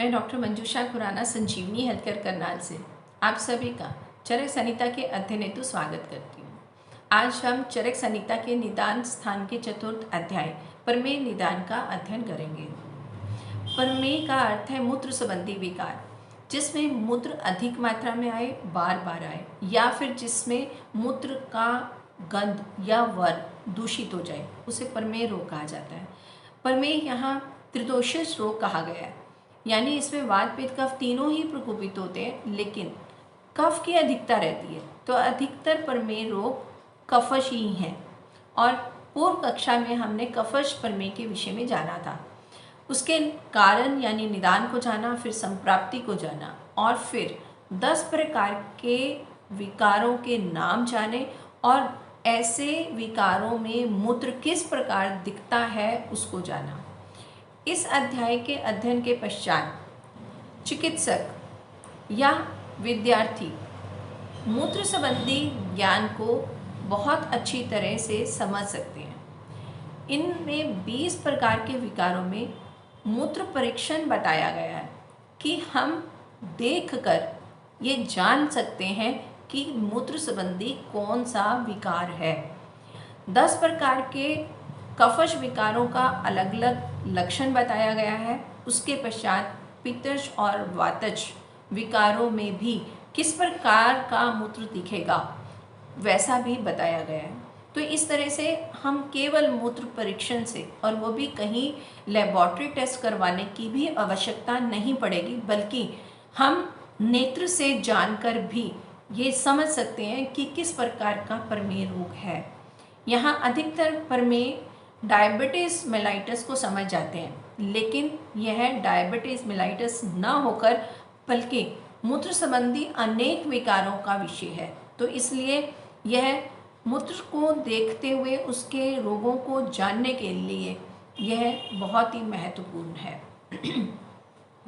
मैं डॉक्टर मंजूषा खुराना संजीवनी health care Karnal से आप सभी का चरक संहिता के अध्ययन हेतु स्वागत करती हूँ। आज हम चरक संहिता के निदान स्थान के चतुर्थ अध्याय प्रमेय निदान का अध्ययन करेंगे। प्रमेय का अर्थ है मूत्र संबंधी विकार, जिसमें मूत्र अधिक मात्रा में आए, बार बार आए, या फिर जिसमें मूत्र का गंध या वर्ण दूषित हो जाए, उसे प्रमेय रोग कहा जाता है। प्रमेय यहाँ त्रिदोषज रोग कहा गया है, यानी इसमें वात पित्त कफ तीनों ही प्रकोपित होते हैं, लेकिन कफ की अधिकता रहती है, तो अधिकतर प्रमेय रोग कफश ही हैं। और पूर्व कक्षा में हमने कफश प्रमेय के विषय में जाना था, उसके कारण यानी निदान को जाना, फिर संप्राप्ति को जाना, और फिर 10 प्रकार के विकारों के नाम जाने, और ऐसे विकारों में मूत्र किस प्रकार दिखता है उसको जाना। इस अध्याय के अध्ययन के पश्चात चिकित्सक या विद्यार्थी मूत्र संबंधी ज्ञान को बहुत अच्छी तरह से समझ सकते हैं। इनमें 20 प्रकार के विकारों में मूत्र परीक्षण बताया गया है कि हम देखकर ये जान सकते हैं कि मूत्र संबंधी कौन सा विकार है। 10 प्रकार के कफश विकारों का अलग अलग लक्षण बताया गया है। उसके पश्चात पित्तज और वातज विकारों में भी किस प्रकार का मूत्र दिखेगा वैसा भी बताया गया है। तो इस तरह से हम केवल मूत्र परीक्षण से, और वो भी कहीं लेबोरेटरी टेस्ट करवाने की भी आवश्यकता नहीं पड़ेगी, बल्कि हम नेत्र से जानकर भी ये समझ सकते हैं कि किस प्रकार का प्रमेय रोग है। यहाँ अधिकतर प्रमेय डायबिटीज़ मेलाइटस को समझ जाते हैं, लेकिन यह डायबिटीज़ मेलाइटस न होकर बल्कि मूत्र संबंधी अनेक विकारों का विषय है। तो इसलिए यह मूत्र को देखते हुए उसके रोगों को जानने के लिए यह बहुत ही महत्वपूर्ण है।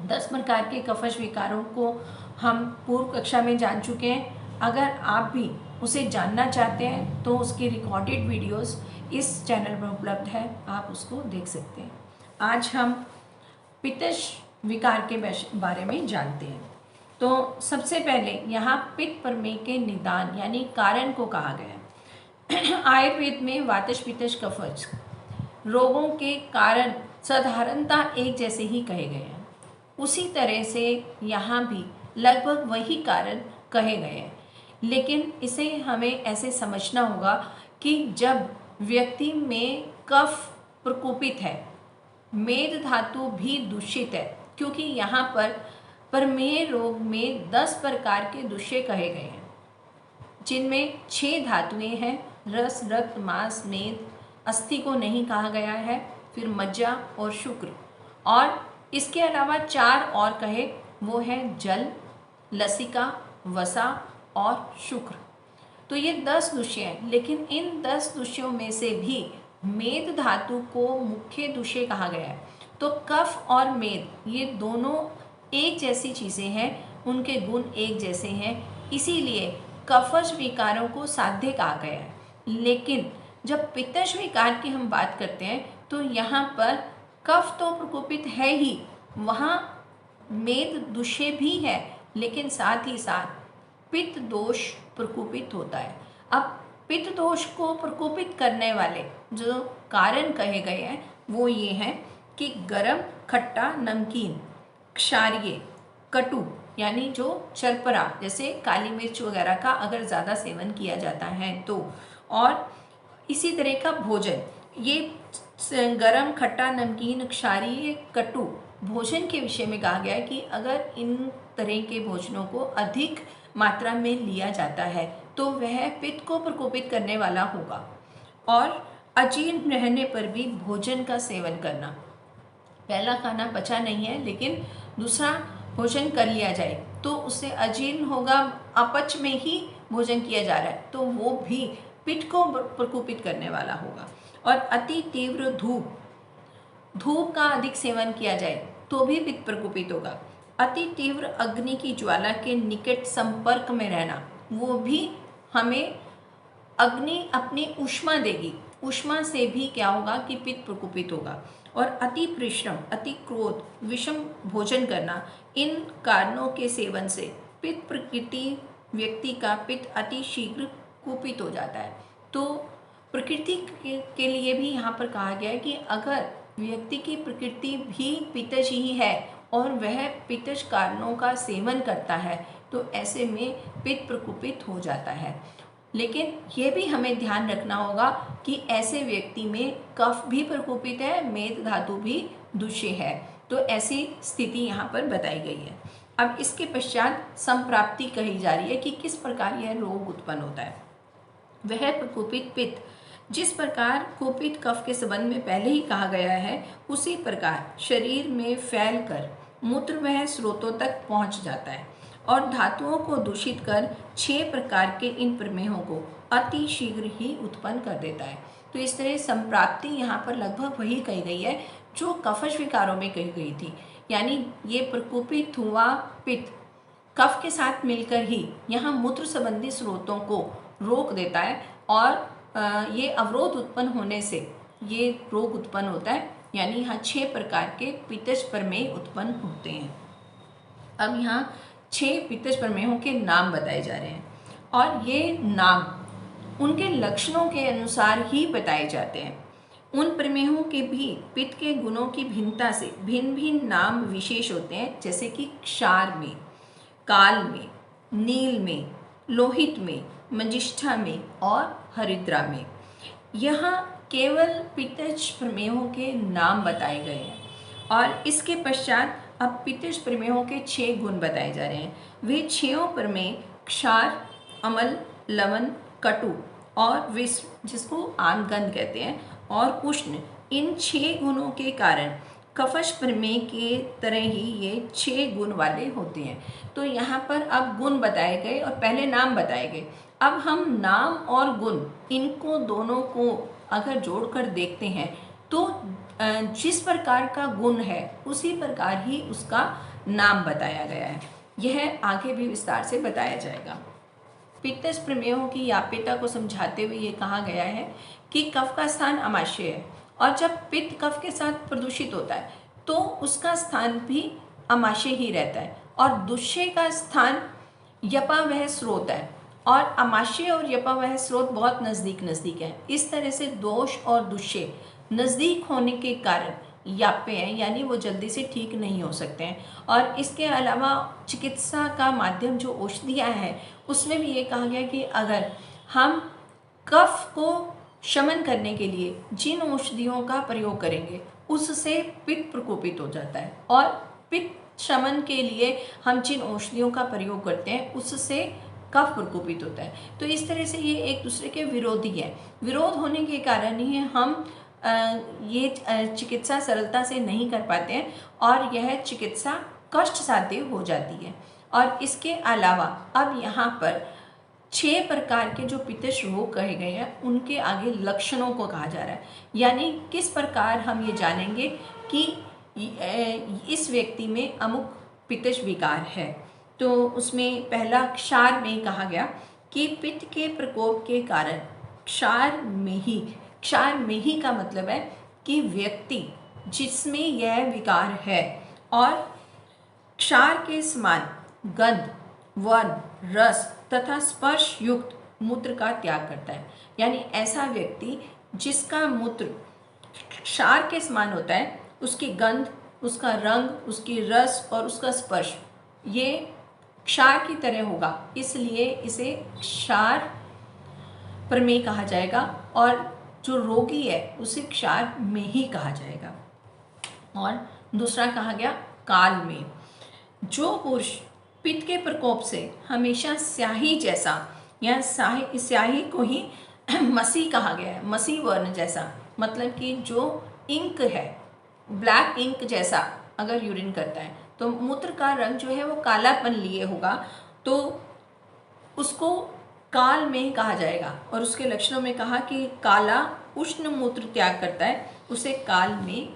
10 प्रकार के कफश विकारों को हम पूर्व कक्षा में जान चुके हैं। अगर आप भी उसे जानना चाहते हैं तो उसकी रिकॉर्डेड वीडियोस इस चैनल पर उपलब्ध है, आप उसको देख सकते हैं। आज हम पित्तज विकार के बारे में जानते हैं। तो सबसे पहले यहाँ पित्त प्रमेय के निदान यानी कारण को कहा गया है। आयुर्वेद में वातज पित्तज कफज रोगों के कारण साधारणतः एक जैसे ही कहे गए हैं, उसी तरह से यहाँ भी लगभग वही कारण कहे गए हैं, लेकिन इसे हमें ऐसे समझना होगा कि जब व्यक्ति में कफ प्रकोपित है, मेद धातु भी दूषित है, क्योंकि यहाँ पर प्रमेय रोग में 10 प्रकार के दूषे कहे गए हैं, जिनमें 6 धातुएं हैं। रस, रक्त, मांस, मेद, अस्थि को नहीं कहा गया है, फिर मज्जा और शुक्र, और इसके अलावा 4 और कहे, वो है जल, लसिका, वसा और शुक्र। तो ये 10 दूषे हैं, लेकिन इन 10 दूषियों में से भी मेद धातु को मुख्य दूषे कहा गया है। तो कफ और मेद ये दोनों एक जैसी चीज़ें हैं, उनके गुण एक जैसे हैं, इसीलिए कफज विकारों को साध्य कहा गया है। लेकिन जब पित्तज विकार की हम बात करते हैं तो यहाँ पर कफ तो प्रकोपित है ही, वहाँ मेद दूषे भी है, लेकिन साथ ही साथ पित्त दोष प्रकोपित होता है। अब पित्त दोष को प्रकोपित करने वाले जो कारण कहे गए हैं वो ये हैं कि गरम, खट्टा, नमकीन, क्षारीय, कटु यानी जो चरपरा जैसे काली मिर्च वगैरह का अगर ज़्यादा सेवन किया जाता है तो, और इसी तरह का भोजन, ये गरम, खट्टा, नमकीन, क्षारीय, कटु भोजन के विषय में कहा गया है कि अगर इन तरह के भोजनों को अधिक मात्रा में लिया जाता है तो वह पित्त को प्रकोपित करने वाला होगा। और अजीर्ण रहने पर भी भोजन का सेवन करना, पहला खाना पचा नहीं है लेकिन दूसरा भोजन कर लिया जाए तो उससे अजीर्ण होगा, अपच में ही भोजन किया जा रहा है तो वो भी पित्त को प्रकोपित करने वाला होगा। और अति तीव्र धूप का अधिक सेवन किया जाए तो भी पित्त प्रकोपित होगा। अति तीव्र अग्नि की ज्वाला के निकट संपर्क में रहना, वो भी हमें अग्नि अपनी ऊष्मा देगी, ऊष्मा से भी क्या होगा कि पित्त प्रकोपित होगा। और अति परिश्रम, अति क्रोध, विषम भोजन करना, इन कारणों के सेवन से पित्त प्रकृति व्यक्ति का पित्त अति शीघ्र कुपित हो जाता है। तो प्रकृति के लिए भी यहाँ पर कहा गया है कि अगर व्यक्ति की प्रकृति भी पित्तज ही है और वह पित्तज कारणों का सेवन करता है तो ऐसे में पित्त प्रकुपित हो जाता है। लेकिन ये भी हमें ध्यान रखना होगा कि ऐसे व्यक्ति में कफ भी प्रकोपित है, मेद धातु भी दुष्य है। तो ऐसी स्थिति यहाँ पर बताई गई है। अब इसके पश्चात संप्राप्ति कही जा रही है कि किस प्रकार यह रोग उत्पन्न होता है। वह प्रकोपित पित्त जिस प्रकार कुपित कफ के संबंध में पहले ही कहा गया है उसी प्रकार शरीर में फैलकर मूत्र वह स्रोतों तक पहुँच जाता है और धातुओं को दूषित कर 6 प्रकार के इन प्रमेहों को अति शीघ्र ही उत्पन्न कर देता है। तो इस तरह संप्राप्ति यहाँ पर लगभग वही कही गई है जो कफज विकारों में कही गई थी, यानी ये प्रकोपित हुआ पित्त कफ के साथ मिलकर ही यहाँ मूत्र संबंधी स्रोतों को रोक देता है और ये अवरोध उत्पन्न होने से ये रोग उत्पन्न होता है, यानी यहाँ 6 प्रकार के पित्तज प्रमेह उत्पन्न होते हैं। अब यहाँ 6 पित्तज प्रमेहों के नाम बताए जा रहे हैं और ये नाम उनके लक्षणों के अनुसार ही बताए जाते हैं। उन प्रमेहों के भी पित्त के गुणों की भिन्नता से भिन्न भिन्न नाम विशेष होते हैं, जैसे कि क्षार में, काल में, नील में, लोहित में, मंजिष्ठा में और हरिद्रा में। यहाँ केवल पित्तज प्रमेहों के नाम बताए गए हैं और इसके पश्चात अब पित्तज प्रमेहों के 6 गुण बताए जा रहे हैं। वे 6 प्रमेय क्षार, अम्ल, लवण, कटु और विष जिसको आम गंध कहते हैं और उष्ण, इन 6 गुणों के कारण कफश प्रमेय के तरह ही ये 6 गुण वाले होते हैं। तो यहाँ पर अब गुण बताए गए और पहले नाम बताए गए। अब हम नाम और गुण इनको दोनों को अगर जोड़कर देखते हैं तो जिस प्रकार का गुण है उसी प्रकार ही उसका नाम बताया गया है। यह आगे भी विस्तार से बताया जाएगा। पित्तज प्रमेयों की व्याप्यता को समझाते हुए ये कहा गया है कि कफ का स्थान अमाशय है और जब पित्त कफ के साथ प्रदूषित होता है तो उसका स्थान भी अमाशय ही रहता है और दुष्य का स्थान यपावह स्रोत है और अमाशय और यपावह स्रोत बहुत नज़दीक है। इस तरह से दोष और दुष्य नज़दीक होने के कारण याप्य हैं, यानी वो जल्दी से ठीक नहीं हो सकते हैं। और इसके अलावा चिकित्सा का माध्यम जो औषधियाँ हैं उसमें भी ये कहा गया कि अगर हम कफ को शमन करने के लिए जिन औषधियों का प्रयोग करेंगे उससे पित्त प्रकोपित हो जाता है और पित्त शमन के लिए हम जिन औषधियों का प्रयोग करते हैं उससे कफ प्रकोपित होता है। तो इस तरह से ये एक दूसरे के विरोधी है। विरोध होने के कारण ही हम ये चिकित्सा सरलता से नहीं कर पाते हैं और यह चिकित्सा कष्ट साध्य हो जाती है। और इसके अलावा अब यहाँ पर 6 प्रकार के जो पित्तज रोग कहे गए हैं उनके आगे लक्षणों को कहा जा रहा है, यानी किस प्रकार हम ये जानेंगे कि इस व्यक्ति में अमुक पित्तज विकार है। तो उसमें पहला क्षार में कहा गया कि पित्त के प्रकोप के कारण क्षार में ही का मतलब है कि व्यक्ति जिसमें यह विकार है और क्षार के समान गंध, वर्ण, रस तथा स्पर्श युक्त मूत्र का त्याग करता है, यानी ऐसा व्यक्ति जिसका मूत्र क्षार के समान होता है, उसकी गंध, उसका रंग, उसकी रस और उसका स्पर्श ये क्षार की तरह होगा, इसलिए इसे क्षार प्रमेय कहा जाएगा और जो रोगी है उसे क्षार में ही कहा जाएगा। और दूसरा कहा गया काल में। जो पुरुष पित्त के प्रकोप से हमेशा स्याही जैसा या स्याही को ही मसी कहा गया है, मसी वर्ण जैसा, मतलब कि जो इंक है, ब्लैक इंक जैसा अगर यूरिन करता है तो मूत्र का रंग जो है वो कालापन लिए होगा, तो उसको काल में कहा जाएगा। और उसके लक्षणों में कहा कि काला उष्ण मूत्र त्याग करता है, उसे काल में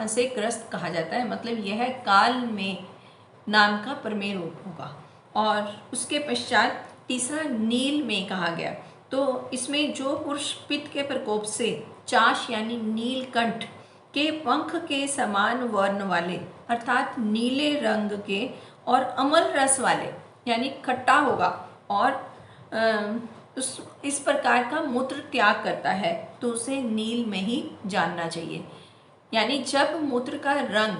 से ग्रस्त कहा जाता है, मतलब यह काल में नाम का प्रमेय रोग होगा। और उसके पश्चात तीसरा नील में कहा गया, तो इसमें जो पुरुष पित्त के प्रकोप से चाश यानी नीलकंठ के पंख के समान वर्ण वाले अर्थात नीले रंग के और अमल रस वाले यानी खट्टा होगा और इस प्रकार का मूत्र त्याग करता है तो उसे नील में ही जानना चाहिए। यानी जब मूत्र का रंग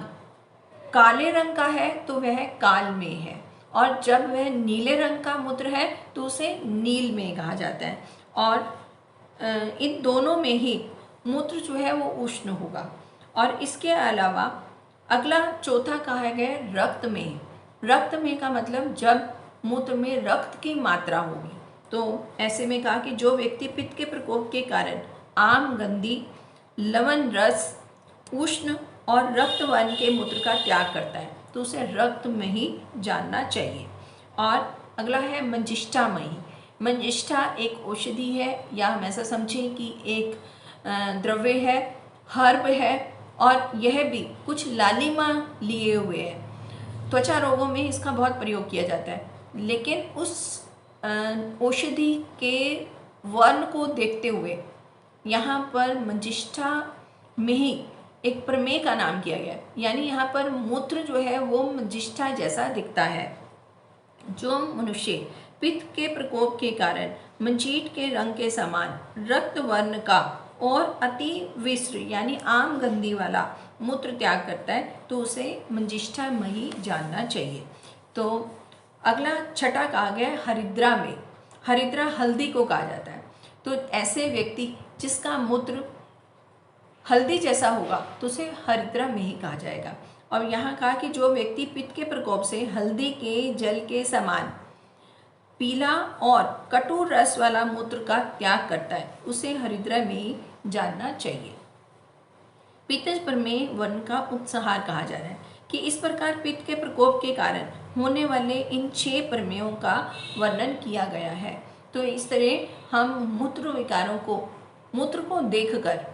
काले रंग का है तो वह काल में है, और जब वह नीले रंग का मूत्र है तो उसे नील में कहा जाता है। और इन दोनों में ही मूत्र जो है वो उष्ण होगा। और इसके अलावा अगला चौथा कहा गया रक्त में। रक्त में का मतलब जब मूत्र में रक्त की मात्रा होगी, तो ऐसे में कहा कि जो व्यक्ति पित्त के प्रकोप के कारण आम, गंधी, लवण रस, उष्ण और रक्त वर्ण के मूत्र का त्याग करता है तो उसे रक्त में ही जानना चाहिए। और अगला है मंजिष्ठामयी। मंजिष्ठा एक औषधि है, या हम ऐसा समझें कि एक द्रव्य है, हर्ब है, और यह भी कुछ लालिमा लिए हुए है। त्वचा रोगों में इसका बहुत प्रयोग किया जाता है, लेकिन उस औषधि के वर्ण को देखते हुए यहाँ पर मंजिष्ठा में ही एक प्रमेय का नाम किया गया है। यानी यहाँ पर मूत्र जो है वो मंजिष्ठा जैसा दिखता है। जो मनुष्य पित्त के प्रकोप के कारण मंजीठ के रंग के समान रक्त वर्ण का और अति विस्र यानी आम गंधी वाला मूत्र त्याग करता है तो उसे मंजिष्ठामयी जानना चाहिए। तो अगला छठा कहा गया हरिद्रा में। हरिद्रा हल्दी को कहा जाता है। तो ऐसे व्यक्ति जिसका मूत्र हल्दी जैसा होगा तो उसे हरिद्रा में ही कहा जाएगा। और यहाँ कहा कि जो व्यक्ति पित्त के प्रकोप से हल्दी के जल के समान पीला और कटु रस वाला मूत्र का त्याग करता है उसे हरिद्रा में ही जानना चाहिए। पित्त प्रमेय वर्ण का उपसंहार कहा जा रहा है कि इस प्रकार पित्त के प्रकोप के कारण होने वाले इन 6 प्रमेयों का वर्णन किया गया है। तो इस तरह हम मूत्र विकारों को मूत्र को देखकर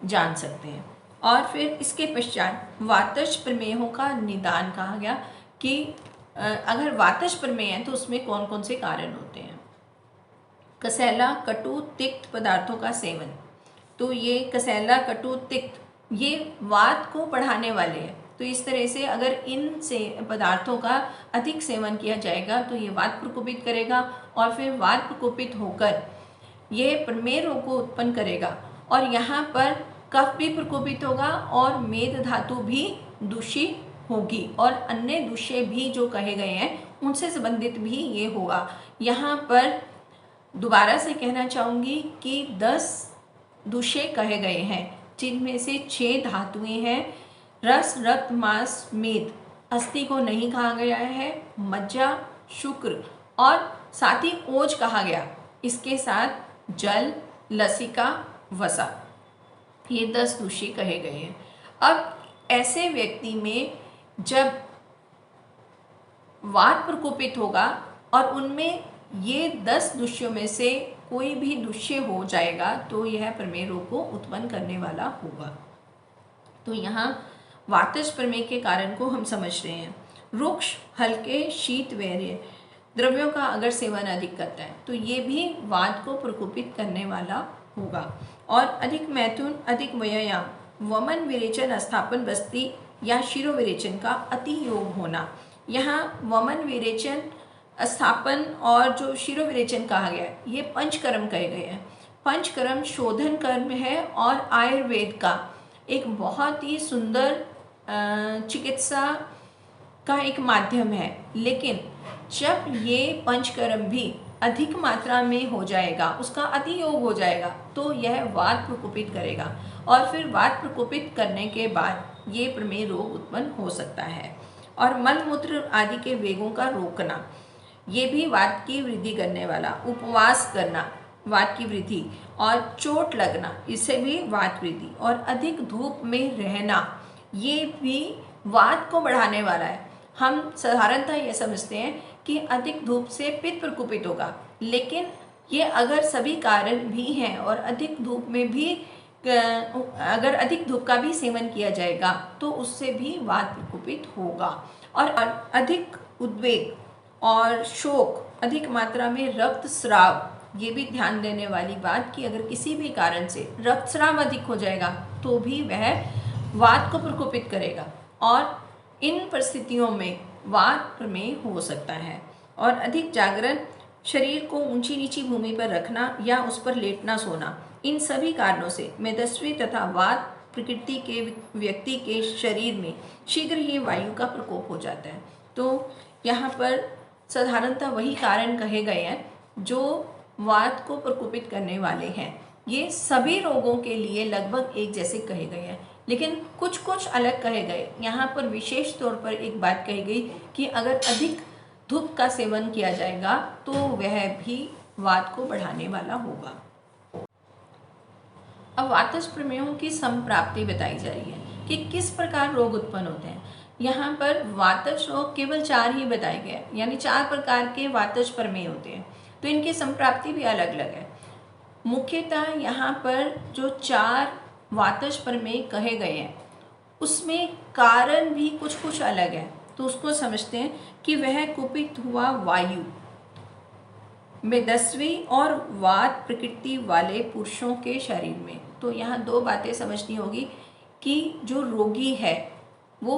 जान सकते हैं। और फिर इसके पश्चात वातज प्रमेयों का निदान कहा गया कि अगर वातज प्रमेय है तो उसमें कौन कौन से कारण होते हैं। कसैला, कटु, तिक्त पदार्थों का सेवन। तो ये कसैला, कटु, तिक्त ये वात को बढ़ाने वाले हैं। तो इस तरह से अगर इन से पदार्थों का अधिक सेवन किया जाएगा तो ये वात प्रकोपित करेगा, और फिर वात प्रकोपित होकर ये प्रमेय रोग को उत्पन्न करेगा। और यहाँ पर कफ भी प्रकोपित होगा और मेद धातु भी दूषित होगी, और अन्य दूषे भी जो कहे गए हैं उनसे संबंधित भी ये होगा। यहाँ पर दोबारा से कहना चाहूँगी कि 10 दूषे कहे गए हैं, जिनमें से 6 धातुएं हैं। रस, रक्त, मांस, मेद, अस्थि को नहीं कहा गया है, मज्जा, शुक्र और साथ ही ओज कहा गया। इसके साथ जल, लसिका, वसा, ये 10 दूषे कहे गए हैं। अब ऐसे व्यक्ति में जब वात प्रकोपित होगा और उनमें ये 10 दूष्यों में से कोई भी दूष्य हो जाएगा तो यह प्रमेय रोग को उत्पन्न करने वाला होगा। तो यहाँ वातज प्रमेय के कारण को हम समझ रहे हैं। रुक्ष, हल्के, शीत वैर्य द्रव्यों का अगर सेवन अधिक करता है तो ये भी वात को प्रकोपित करने वाला होगा। और अधिक मैथुन, अधिक व्यायाम, वमन, विरेचन, अस्थापन, बस्ती या शिरोविरेचन का अति योग होना। यहाँ वमन, विरेचन, स्थापन और जो शिरोविरेचन कहा गया है ये पंचकर्म कहे गए हैं। पंचकर्म शोधन कर्म है और आयुर्वेद का एक बहुत ही सुंदर चिकित्सा का एक माध्यम है। लेकिन जब ये पंचकर्म भी अधिक मात्रा में हो जाएगा, उसका अति योग हो जाएगा तो यह वात प्रकोपित करेगा, और फिर वात प्रकोपित करने के बाद ये प्रमेय रोग उत्पन्न हो सकता है। और मलमूत्र आदि के वेगों का रोकना, ये भी वात की वृद्धि करने वाला। उपवास करना वात की वृद्धि, और चोट लगना इससे भी वात वृद्धि, और अधिक धूप में रहना ये भी वात को बढ़ाने वाला है। हम साधारणतः ये समझते हैं कि अधिक धूप से पित्त प्रकोपित होगा, लेकिन ये अगर सभी कारण भी हैं और अधिक धूप में भी अगर अधिक धूप का भी सेवन किया जाएगा तो उससे भी वात प्रकोपित होगा। और अधिक उद्वेग और शोक, अधिक मात्रा में रक्तस्राव, ये भी ध्यान देने वाली बात कि अगर किसी भी कारण से रक्तस्राव अधिक हो जाएगा तो भी वह वात को प्रकोपित करेगा और इन परिस्थितियों में वात प्रमेय हो सकता है। और अधिक जागरण, शरीर को ऊंची नीची भूमि पर रखना या उस पर लेटना सोना, इन सभी कारणों से मेदस्वी तथा वात प्रकृति के व्यक्ति के शरीर में शीघ्र ही वायु का प्रकोप हो जाता है। तो यहाँ पर साधारणतः वही कारण कहे गए हैं जो वात को प्रकोपित करने वाले हैं। ये सभी रोगों के लिए लगभग एक जैसे कहे गए हैं, लेकिन कुछ कुछ अलग कहे गए। यहाँ पर विशेष तौर पर एक बात कही गई कि अगर अधिक धूप का सेवन किया जाएगा तो वह भी वात को बढ़ाने वाला होगा। अब वातज प्रमेयों की संप्राप्ति बताई जा रही है कि किस प्रकार रोग उत्पन्न होते हैं। यहाँ पर वातज रोग केवल 4 ही बताए गए हैं, यानी 4 प्रकार के वातज प्रमेय होते हैं। तो इनकी संप्राप्ति भी अलग अलग है। मुख्यतः यहाँ पर जो 4 वातज प्रमेय कहे गए हैं उसमें कारण भी कुछ कुछ अलग है। तो उसको समझते हैं कि वह कुपित हुआ वायु मेदस्वी और वात प्रकृति वाले पुरुषों के शरीर में। तो यहाँ 2 बातें समझनी होगी कि जो रोगी है वो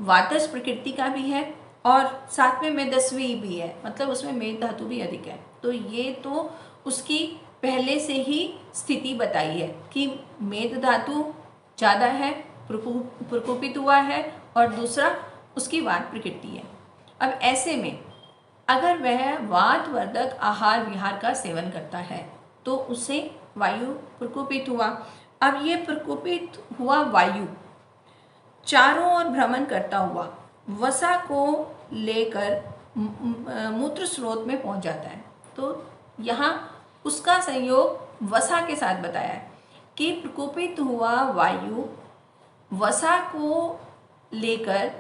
वातज प्रकृति का भी है और साथ में मेदस्वी भी है, मतलब उसमें मेद धातु भी अधिक है। तो ये तो उसकी पहले से ही स्थिति बताई है कि मेद धातु ज़्यादा है, प्रकोपित हुआ है, और दूसरा उसकी वात प्रकृति है। अब ऐसे में अगर वह वातवर्धक आहार विहार का सेवन करता है तो उसे वायु प्रकोपित हुआ। अब ये प्रकोपित हुआ वायु चारों ओर भ्रमण करता हुआ वसा को लेकर मूत्र स्रोत में पहुंच जाता है। तो यहाँ उसका संयोग वसा के साथ बताया है कि प्रकोपित हुआ वायु वसा को लेकर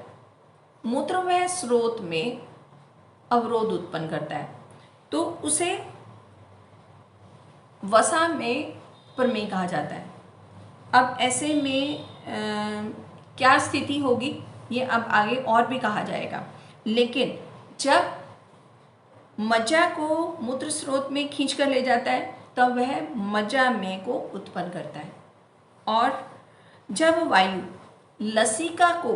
मूत्रमय स्रोत में अवरोध उत्पन्न करता है, तो उसे वसा में प्रमेय कहा जाता है। अब ऐसे में क्या स्थिति होगी ये अब आगे और भी कहा जाएगा, लेकिन जब मज्जा को मूत्र स्रोत में खींच कर ले जाता है तब वह मज्जा में को उत्पन्न करता है, और जब वायु लसिका को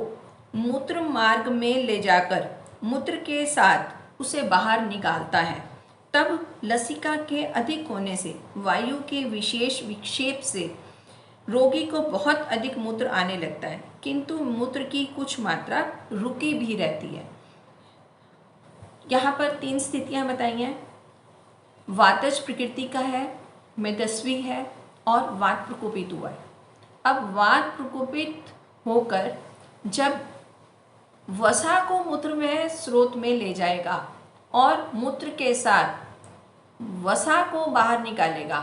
मूत्र मार्ग में ले जाकर मूत्र के साथ उसे बाहर निकालता है तब लसिका के अधिक होने से वायु के विशेष विक्षेप से रोगी को बहुत अधिक मूत्र आने लगता है, किंतु मूत्र की कुछ मात्रा रुकी भी रहती है। यहाँ पर 3 स्थितियाँ बताई हैं। वातज प्रकृति का है, मेदस्वी है और वात प्रकोपित हुआ है। अब वात प्रकोपित होकर जब वसा को मूत्रमय स्रोत में ले जाएगा और मूत्र के साथ वसा को बाहर निकालेगा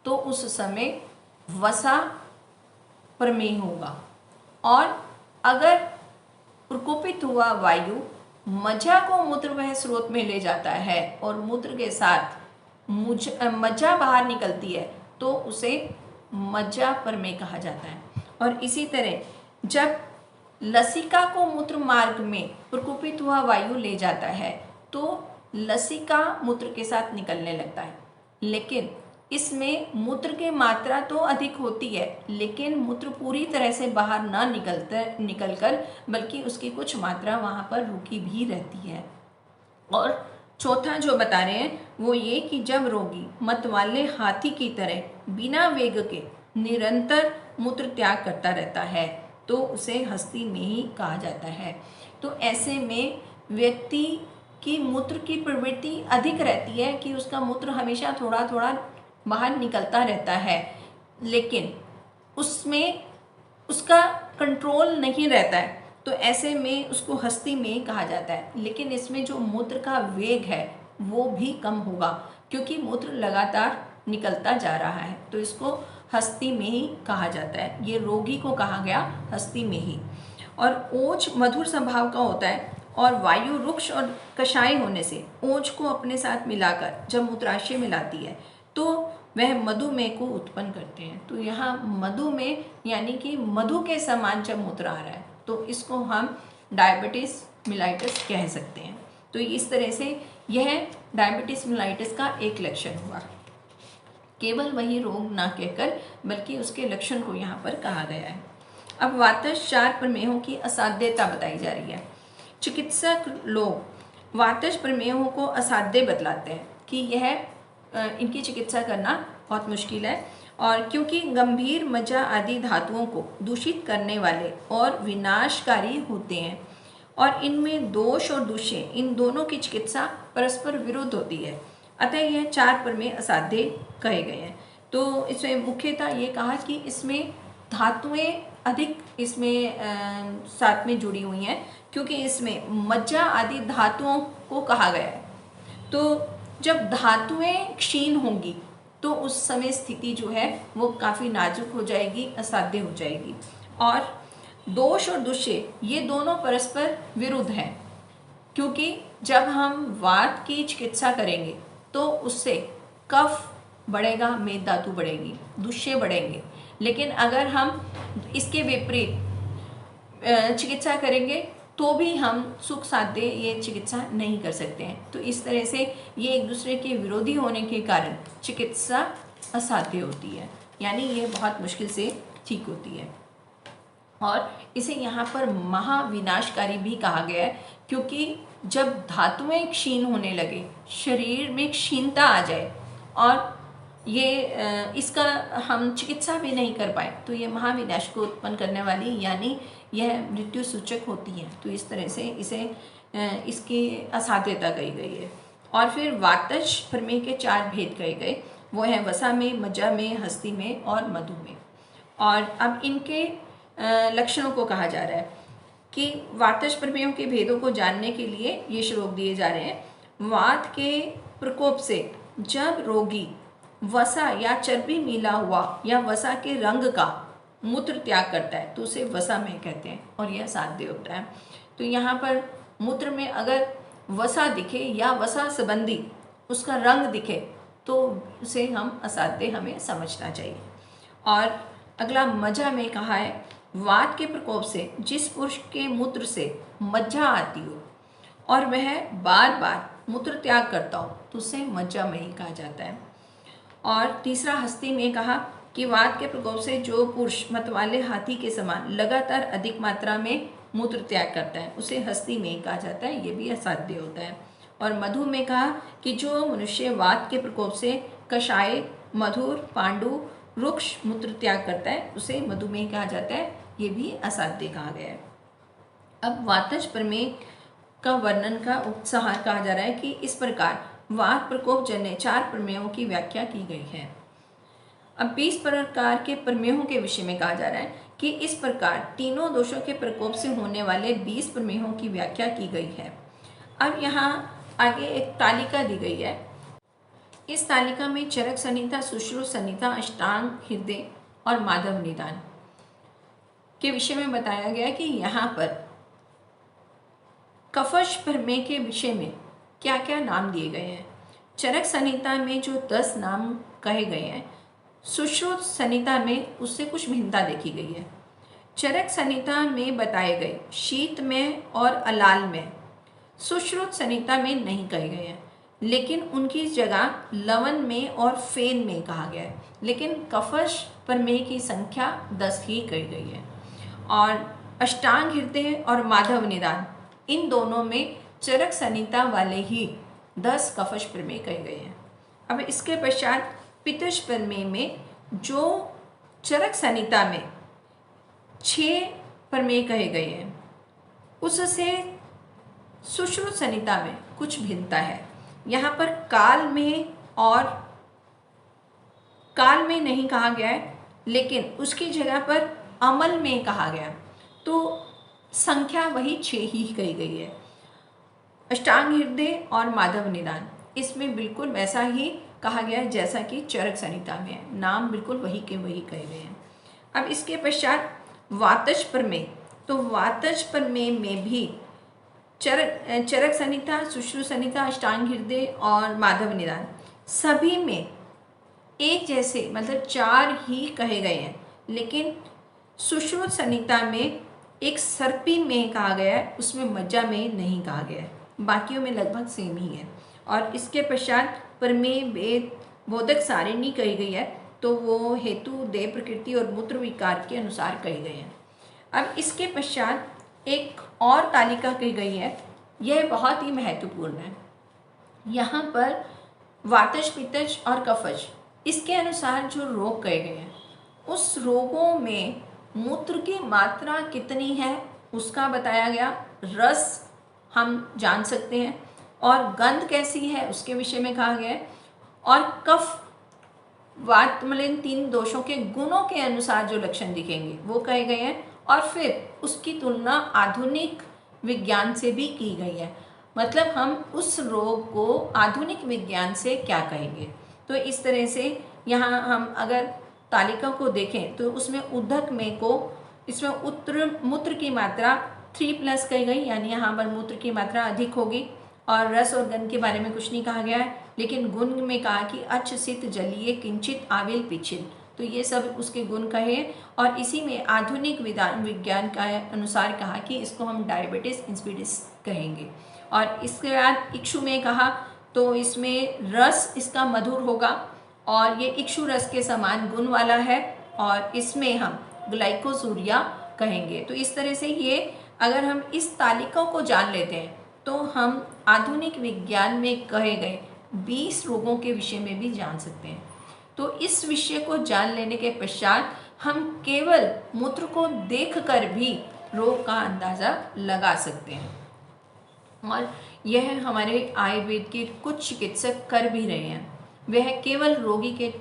तो उस समय वसा प्रमेय होगा। और अगर प्रकोपित हुआ वायु मज्जा को मूत्रमय स्रोत में ले जाता है और मूत्र के साथ मज्जा बाहर निकलती है तो उसे मज्जा प्रमेय कहा जाता है। और इसी तरह जब लसिका को मूत्र मार्ग में प्रकोपित हुआ वायु ले जाता है तो लसिका मूत्र के साथ निकलने लगता है, लेकिन इसमें मूत्र की मात्रा तो अधिक होती है लेकिन मूत्र पूरी तरह से बाहर ना निकलकर बल्कि उसकी कुछ मात्रा वहाँ पर रुकी भी रहती है। और चौथा जो बता रहे हैं वो ये कि जब रोगी मतवाले हाथी की तरह बिना वेग के निरंतर मूत्र त्याग करता रहता है तो उसे हस्ती में ही कहा जाता है। तो ऐसे में व्यक्ति की मूत्र की प्रवृत्ति अधिक रहती है कि उसका मूत्र हमेशा थोड़ा थोड़ा बाहर निकलता रहता है, लेकिन उसमें उसका कंट्रोल नहीं रहता है, तो ऐसे में उसको हस्ती में कहा जाता है। लेकिन इसमें जो मूत्र का वेग है वो भी कम होगा क्योंकि मूत्र लगातार निकलता जा रहा है, तो इसको हस्ती में ही कहा जाता है। ये रोगी को कहा गया हस्ती में ही। और ओज मधुर स्वभाव का होता है और वायु रुक्ष और कषाय होने से ओज को अपने साथ मिलाकर जब मूत्राशय मिलाती है तो वह मधुमेह को उत्पन्न करते हैं। तो यहाँ मधुमेह यानी कि मधु के समान जब मूत्र आ रहा है तो इसको हम डायबिटीज मिलाइटिस कह सकते हैं। तो इस तरह से यह डायबिटीज मिलाइटिस का एक लक्षण हुआ, केवल वही रोग ना कहकर बल्कि उसके लक्षण को यहाँ पर कहा गया है। अब वातज 4 प्रमेयों की असाध्यता बताई जा रही है। चिकित्सक लोग वातज प्रमेयों को असाध्य बतलाते हैं कि यह इनकी चिकित्सा करना बहुत मुश्किल है, और क्योंकि गंभीर मज्जा आदि धातुओं को दूषित करने वाले और विनाशकारी होते हैं, और इनमें दोष और दूष्य इन दोनों की चिकित्सा परस्पर विरुद्ध होती है, अतः यह 4 प्रमेय असाध्य कहे गए हैं। तो इसमें मुख्यतः ये कहा कि इसमें धातुएं अधिक इसमें साथ में जुड़ी हुई हैं, क्योंकि इसमें मज्जा आदि धातुओं को कहा गया है। तो जब धातुएं क्षीण होंगी तो उस समय स्थिति जो है वो काफ़ी नाजुक हो जाएगी, असाध्य हो जाएगी। और दोष और दुष्य ये दोनों परस्पर विरुद्ध हैं, क्योंकि जब हम वात की चिकित्सा करेंगे तो उससे कफ बढ़ेगा, मेद धातु बढ़ेगी, दुष्य बढ़ेंगे। लेकिन अगर हम इसके विपरीत चिकित्सा करेंगे तो भी हम सुख साध्य ये चिकित्सा नहीं कर सकते हैं। तो इस तरह से ये एक दूसरे के विरोधी होने के कारण चिकित्सा असाध्य होती है, यानी ये बहुत मुश्किल से ठीक होती है। और इसे यहाँ पर महाविनाशकारी भी कहा गया है, क्योंकि जब धातुएं क्षीण होने लगे, शरीर में क्षीणता आ जाए और ये इसका हम चिकित्सा भी नहीं कर पाए, तो ये महाविनाश को उत्पन्न करने वाली यानी यह मृत्यु सूचक होती है। तो इस तरह से इसे इसकी असाध्यता कही गई है। और फिर वातज प्रमेय के 4 भेद कहे गए, वो हैं वसा में, मज्जा में, हस्ती में और मधु में। और अब इनके लक्षणों को कहा जा रहा है कि वातज प्रमेयों के भेदों को जानने के लिए ये श्लोक दिए जा रहे हैं। वात के प्रकोप से जब रोगी वसा या चर्बी मिला हुआ या वसा के रंग का मूत्र त्याग करता है तो उसे वसा में कहते हैं, और यह साध्य होता है। तो यहाँ पर मूत्र में अगर वसा दिखे या वसा संबंधी उसका रंग दिखे तो उसे हम असाध्य हमें समझना चाहिए। और अगला मज्जा में कहा है, वात के प्रकोप से जिस पुरुष के मूत्र से मज्जा आती हो और वह बार बार मूत्र त्याग करता हो तो उसे मज्जामयी कहा जाता है। और तीसरा हस्ती में कहा कि वात के प्रकोप से जो पुरुष मतवाले हाथी के समान लगातार अधिक मात्रा में मूत्र त्याग करता है उसे हस्ती में कहा जाता है, ये भी असाध्य होता है। और मधु में कहा कि जो मनुष्य वात के प्रकोप से कषाय, मधुर, पांडु, रुक्ष मूत्र त्याग करता है उसे मधुमेह कहा जाता है, ये भी असाध्य कहा गया है। अब वातज प्रमेय का वर्णन का उपसंहार कहा जा रहा है कि इस प्रकार वात प्रकोप जन्य 4 प्रमेयों की व्याख्या की गई है। अब 20 प्रकार के प्रमेयों के विषय में कहा जा रहा है कि इस प्रकार तीनों दोषों के प्रकोप से होने वाले 20 प्रमेयों की व्याख्या की गई है। अब यहाँ आगे एक तालिका दी गई है। इस तालिका में चरक संहिता, सुश्रुत संहिता, अष्टांग हृदय और माधव निदान के विषय में बताया गया कि यहाँ पर कफश प्रमेय के विषय में क्या क्या नाम दिए गए हैं। चरक संहिता में जो 10 नाम कहे गए हैं, सुश्रुत संहिता में उससे कुछ भिन्नता देखी गई है। चरक संहिता में बताए गए शीत में और अलाल में सुश्रुत संहिता में नहीं कहे गए हैं, लेकिन उनकी जगह लवण में और फेन में कहा गया है। लेकिन कफश प्रमेय की संख्या 10 ही कही गई है। और अष्टांग हृदय और माधव निदान इन दोनों में चरक संहिता वाले ही 10 कफश प्रमेय कहे गए हैं। अब इसके पश्चात पितृष प्रमेय में जो चरक संहिता में 6 प्रमेय कहे गए हैं उससे सुश्रुत संहिता में कुछ भिन्नता है। यहाँ पर काल में और काल में नहीं कहा गया है, लेकिन उसकी जगह पर अमल में कहा गया, तो संख्या वही 6 ही कही गई है। अष्टांग हृदय और माधव निदान इसमें बिल्कुल वैसा ही कहा गया है जैसा कि चरक संहिता में है, नाम बिल्कुल वही के वही कहे गए हैं। अब इसके पश्चात वातज प्रमेय, तो वातज प्रमेय में भी चरक संहिता, सुश्रुत संहिता, अष्टांग हृदय और माधव निदान सभी में एक जैसे मतलब 4 ही कहे गए हैं, लेकिन सुश्रुत संहिता में एक सर्पी में कहा गया है, उसमें मज्जा में नहीं कहा गया है, बाकियों में लगभग सेम ही है। और इसके पश्चात प्रमेय वेद बोधक सारिणी कही गई है, तो वो हेतु, देह प्रकृति और मूत्र विकार के अनुसार कहे गए हैं। अब इसके पश्चात एक और तालिका की गई है, यह बहुत ही महत्वपूर्ण है। यहाँ पर वातज, पित्तज और कफज, इसके अनुसार जो रोग कहे गए हैं, उस रोगों में मूत्र की मात्रा कितनी है उसका बताया गया। रस हम जान सकते हैं और गंध कैसी है उसके विषय में कहा गया है। और कफ, वात, मलिन, तीन दोषों के गुणों के अनुसार जो लक्षण दिखेंगे वो कहे गए हैं। और फिर उसकी तुलना आधुनिक विज्ञान से भी की गई है, मतलब हम उस रोग को आधुनिक विज्ञान से क्या कहेंगे। तो इस तरह से यहाँ हम अगर तालिका को देखें तो उसमें उद्धक में को, इसमें मूत्र की मात्रा 3+ कही गई, यानी यहाँ पर मूत्र की मात्रा अधिक होगी। और रस और गंध के बारे में कुछ नहीं कहा गया है, लेकिन गुण में कहा कि अच्छ, सित, जलीय, किंचित, आविल, पिछिल, तो ये सब उसके गुण कहे। और इसी में आधुनिक विज्ञान का अनुसार कहा कि इसको हम डायबिटीज इंसिपिडिस कहेंगे। और इसके बाद इक्षु में कहा तो इसमें रस इसका मधुर होगा और ये इक्षु रस के समान गुण वाला है, और इसमें हम ग्लाइकोसूरिया कहेंगे। तो इस तरह से ये अगर हम इस तालिका को जान लेते हैं तो हम आधुनिक विज्ञान में कहे गए 20 रोगों के विषय में भी जान सकते हैं। तो इस विषय को जान लेने के पश्चात हम केवल मूत्र को देखकर भी रोग का अंदाज़ा लगा सकते हैं। और यह हमारे आयुर्वेद के कुछ चिकित्सक कर भी रहे हैं। वह केवल रोगी के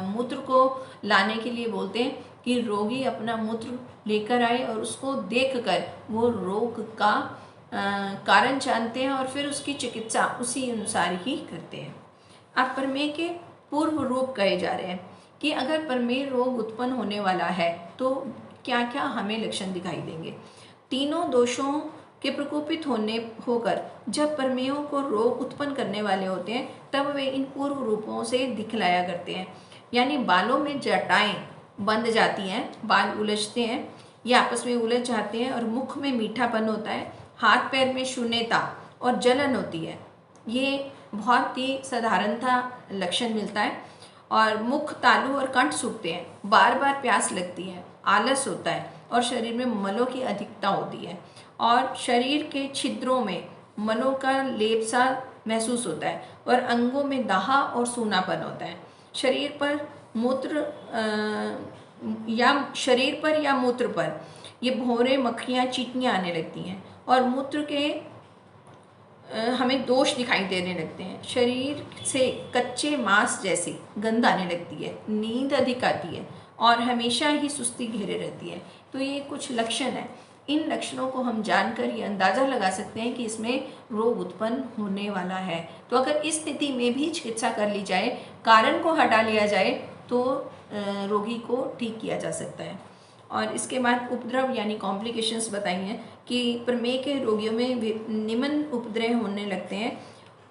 मूत्र को लाने के लिए बोलते हैं कि रोगी अपना मूत्र लेकर आए और उसको देखकर वो रोग का कारण जानते हैं और फिर उसकी चिकित्सा उसी अनुसार ही करते हैं। अब प्रमेह के पूर्व रूप कहे जा रहे हैं कि अगर प्रमेह रोग उत्पन्न होने वाला है तो क्या क्या हमें लक्षण दिखाई देंगे। तीनों दोषों के प्रकोपित होकर जब प्रमेयों को रोग उत्पन्न करने वाले होते हैं तब वे इन पूर्व रूपों से दिखलाया करते हैं। यानी बालों में जटाएं बंध जाती हैं, बाल उलझते हैं या आपस में उलझ जाते हैं और मुख में मीठापन होता है, हाथ पैर में शून्यता और जलन होती है। ये बहुत ही साधारणता लक्षण मिलता है। और मुख, तालू और कंठ सूखते हैं, बार बार प्यास लगती है, आलस होता है और शरीर में मलों की अधिकता होती है और शरीर के छिद्रों में मलों का लेप सा महसूस होता है और अंगों में दाहा और सूनापन होता है। शरीर पर या मूत्र पर ये भौरे, मक्खियाँ, चींटियाँ आने लगती हैं और मूत्र के हमें दोष दिखाई देने लगते हैं। शरीर से कच्चे मांस जैसी गंध आने लगती है, नींद अधिक आती है और हमेशा ही सुस्ती घेरे रहती है। तो ये कुछ लक्षण हैं। इन लक्षणों को हम जानकर ये अंदाज़ा लगा सकते हैं कि इसमें रोग उत्पन्न होने वाला है। तो अगर इस स्थिति में भी चिकित्सा कर ली जाए, कारण को हटा लिया जाए तो रोगी को ठीक किया जा सकता है। और इसके बाद उपद्रव यानी कॉम्प्लिकेशंस बताई हैं कि प्रमेह के रोगियों में निम्न उपद्रव होने लगते हैं।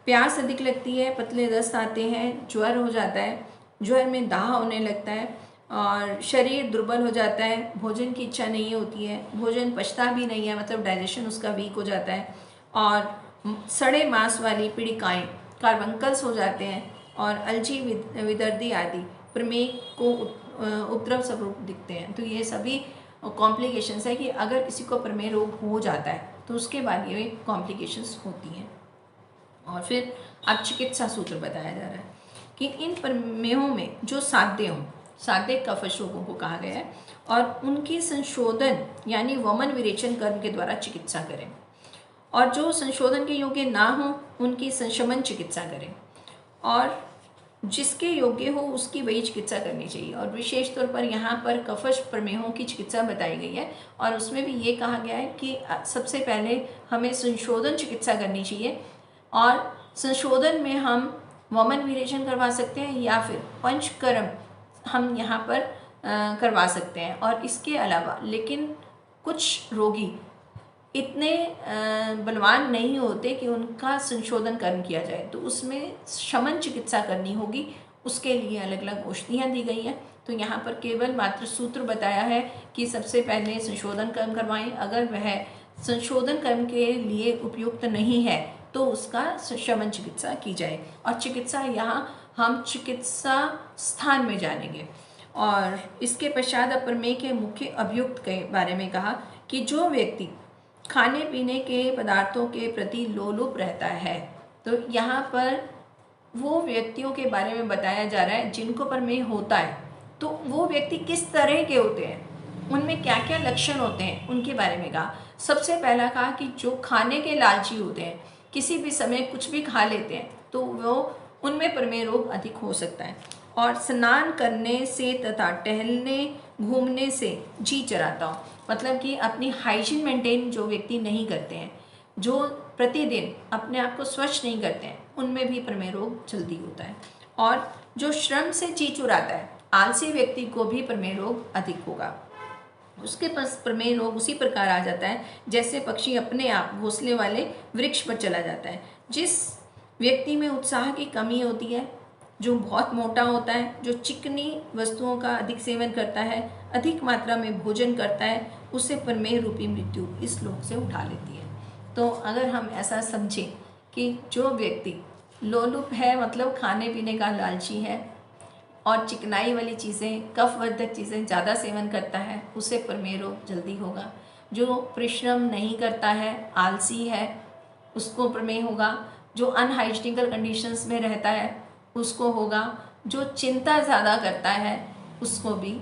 प्यास अधिक लगती है, पतले दस्त आते हैं, ज्वर हो जाता है, ज्वर में दाह होने लगता है और शरीर दुर्बल हो जाता है, भोजन की इच्छा नहीं होती है, भोजन पचता भी नहीं है, मतलब डाइजेशन उसका वीक हो जाता है और सड़े मांस वाली पीड़िकाएँ, कार्बंकल्स हो जाते हैं और अलजी, विदर्दी आदि प्रमेह को उपद्रव स्वरूप दिखते हैं। तो ये सभी कॉम्प्लिकेशंस है कि अगर किसी को प्रमेह रोग हो जाता है तो उसके बाद ये कॉम्प्लिकेशंस होती हैं। और फिर अब चिकित्सा सूत्र बताया जा रहा है कि इन प्रमेहों में जो साध्य कफश रोगों को कहा गया है और उनकी संशोधन यानी वमन विरेचन कर्म के द्वारा चिकित्सा करें, और जो संशोधन के योग्य ना हो उनकी संशमन चिकित्सा करें, और जिसके योग्य हो उसकी वही चिकित्सा करनी चाहिए। और विशेष तौर पर यहाँ पर कफश प्रमेहों की चिकित्सा बताई गई है और उसमें भी ये कहा गया है कि सबसे पहले हमें संशोधन चिकित्सा करनी चाहिए और संशोधन में हम वमन विरेचन करवा सकते हैं या फिर पंचकर्म हम यहाँ पर करवा सकते हैं। और इसके अलावा लेकिन कुछ रोगी इतने बलवान नहीं होते कि उनका संशोधन कर्म किया जाए, तो उसमें शमन चिकित्सा करनी होगी। उसके लिए अलग अलग औषधियाँ दी गई हैं। तो यहाँ पर केवल मात्र सूत्र बताया है कि सबसे पहले संशोधन कर्म करवाएं, अगर वह संशोधन कर्म के लिए उपयुक्त नहीं है तो उसका शमन चिकित्सा की जाए। और चिकित्सा यहाँ हम चिकित्सा स्थान में जानेंगे और इसके पश्चात प्रमेय के मुख्य अभियुक्त के बारे में कहा कि जो व्यक्ति खाने पीने के पदार्थों के प्रति लोलुप रहता है, तो यहाँ पर वो व्यक्तियों के बारे में बताया जा रहा है जिनको प्रमेय होता है। तो वो व्यक्ति किस तरह के होते हैं, उनमें क्या क्या लक्षण होते हैं, उनके बारे में कहा। सबसे पहला कहा कि जो खाने के लालची होते हैं, किसी भी समय कुछ भी खा लेते हैं, तो वो उनमें प्रमेय रोग अधिक हो सकता है। और स्नान करने से तथा टहलने घूमने से जी चराता हो, मतलब कि अपनी हाइजीन मेंटेन जो व्यक्ति नहीं करते हैं, जो प्रतिदिन अपने आप को स्वच्छ नहीं करते हैं, उनमें भी प्रमेय रोग जल्दी होता है। और जो श्रम से जी चुराता है, आलसी व्यक्ति को भी प्रमेय रोग अधिक होगा। उसके पास प्रमेय रोग उसी प्रकार आ जाता है जैसे पक्षी अपने आप घोंसले वाले वृक्ष पर चला जाता है। जिस व्यक्ति में उत्साह की कमी होती है, जो बहुत मोटा होता है, जो चिकनी वस्तुओं का अधिक सेवन करता है, अधिक मात्रा में भोजन करता है, उसे प्रमेय रूपी मृत्यु इस लोक से उठा लेती है। तो अगर हम ऐसा समझें कि जो व्यक्ति लोलुप है, मतलब खाने पीने का लालची है और चिकनाई वाली चीज़ें, कफवर्धक चीज़ें ज़्यादा सेवन करता है, उसे प्रमेय रोग जल्दी होगा। जो परिश्रम नहीं करता है, आलसी है, उसको प्रमेय होगा। जो अनहाइजीनिकल कंडीशंस में रहता है, उसको होगा। जो चिंता ज़्यादा करता है, उसको भी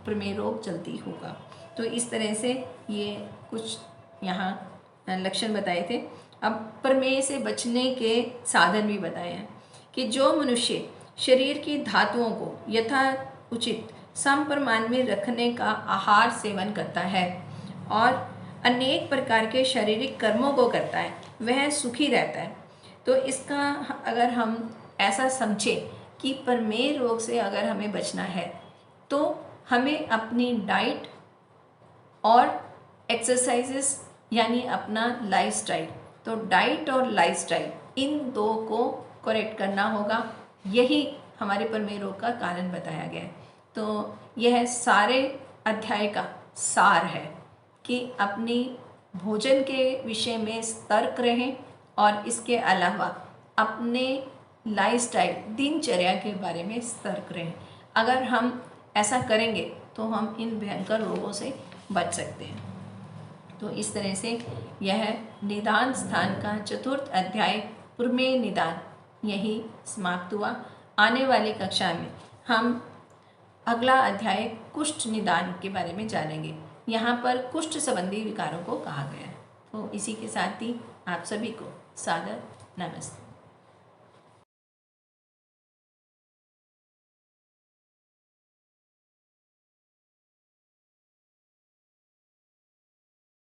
प्रमेय रोग जल्दी होगा। तो इस तरह से ये कुछ यहाँ लक्षण बताए थे। अब प्रमेय से बचने के साधन भी बताए हैं कि जो मनुष्य शरीर की धातुओं को यथा उचित समप्रमाण में रखने का आहार सेवन करता है और अनेक प्रकार के शारीरिक कर्मों को करता है, वह सुखी रहता है। तो इसका अगर हम ऐसा समझें कि प्रमेय रोग से अगर हमें बचना है, तो हमें अपनी डाइट और एक्सरसाइजेस यानी अपना लाइफस्टाइल, तो डाइट और लाइफस्टाइल इन दो को करेक्ट करना होगा। यही हमारे प्रमेय रोग का कारण बताया गया है। तो यह सारे अध्याय का सार है कि अपनी भोजन के विषय में सतर्क रहें और इसके अलावा अपने लाइफस्टाइल, दिनचर्या के बारे में सतर्क रहें। अगर हम ऐसा करेंगे तो हम इन भयंकर रोगों से बच सकते हैं। तो इस तरह से यह निदान स्थान का चतुर्थ अध्याय प्रमेय निदान यही समाप्त हुआ। आने वाली कक्षा में हम अगला अध्याय कुष्ठ निदान के बारे में जानेंगे। यहाँ पर कुष्ठ संबंधी विकारों को कहा गया है। तो इसी के साथ ही आप सभी को सादर नमस्ते।